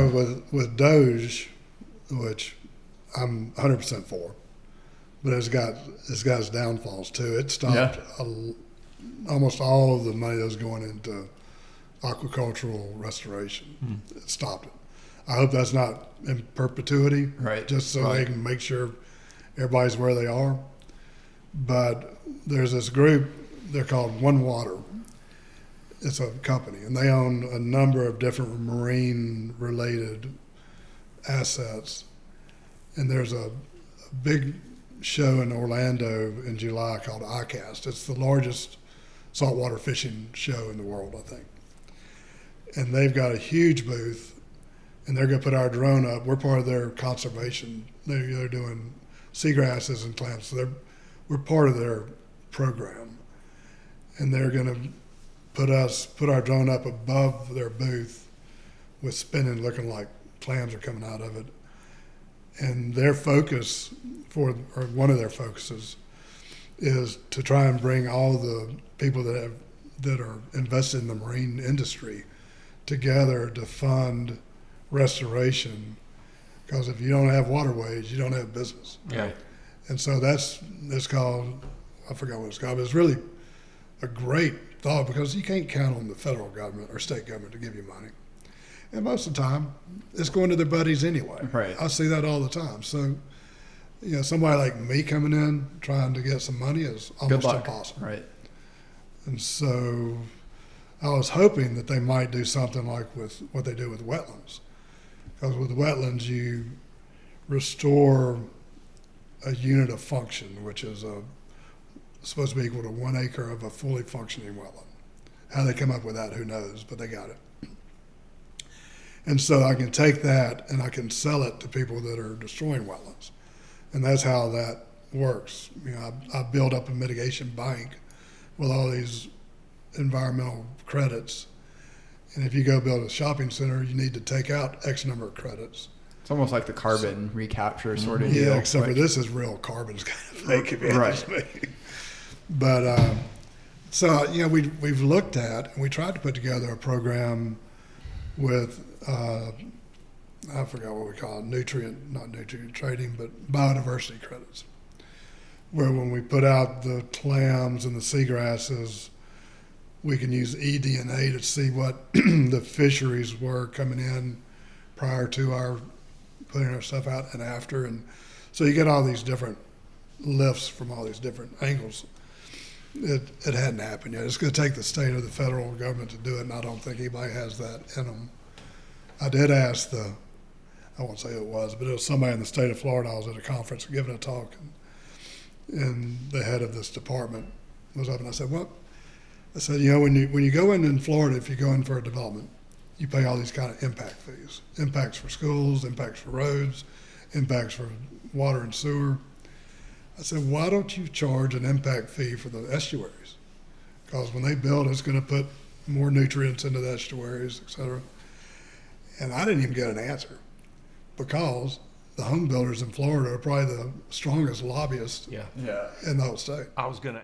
with DOGE, which I'm 100% for, but it's got its downfalls too. It stopped almost all of the money that was going into aquacultural restoration. It stopped it. I hope that's not in perpetuity, right? Just so they can make sure everybody's where they are. But there's this group, they're called One Water. It's a company, and they own a number of different marine-related assets. And there's a big show in Orlando in July called ICAST. It's the largest saltwater fishing show in the world, I think. And they've got a huge booth, and they're going to put our drone up. We're part of their conservation. They're doing seagrasses and clams. So we're part of their program, and they're going to put our drone up above their booth with spinning, looking like clams are coming out of it. And their focus or one of their focuses is to try and bring all the people that are invested in the marine industry together to fund restoration, because if you don't have waterways, you don't have business. Yeah. And so it's called, I forgot what it's called, but it's really a great thought, because you can't count on the federal government or state government to give you money. And most of the time, it's going to their buddies anyway. Right. I see that all the time. So, somebody like me coming in trying to get some money is almost impossible. Right. And so I was hoping that they might do something like with what they do with wetlands. Because with wetlands, you restore a unit of function, which is supposed to be equal to 1 acre of a fully functioning wetland. How they come up with that, who knows, but they got it. And so I can take that and I can sell it to people that are destroying wetlands. And that's how that works. I build up a mitigation bank with all these environmental credits. And if you go build a shopping center, you need to take out X number of credits. It's almost like the carbon recapture sort of deal. Yeah, except for this is real carbon's kind of fake, if you ask me. But so we've looked at, and we tried to put together a program with I forgot what we call it, not nutrient trading, but biodiversity credits, where when we put out the clams and the seagrasses, we can use eDNA to see what the fisheries were coming in prior to our putting our stuff out and after. And so you get all these different lifts from all these different angles. It hadn't happened yet. It's going to take the state or the federal government to do it, and I don't think anybody has that in them. I did ask I won't say who it was, but it was somebody in the state of Florida. I was at a conference giving a talk, and the head of this department was up, and I said, "What?" I said, when you go in Florida, if you go in for a development, you pay all these kind of impact fees. Impacts for schools, impacts for roads, impacts for water and sewer. I said, why don't you charge an impact fee for the estuaries? Because when they build, it's going to put more nutrients into the estuaries, et cetera. And I didn't even get an answer, because the home builders in Florida are probably the strongest lobbyists in the whole state. I was going to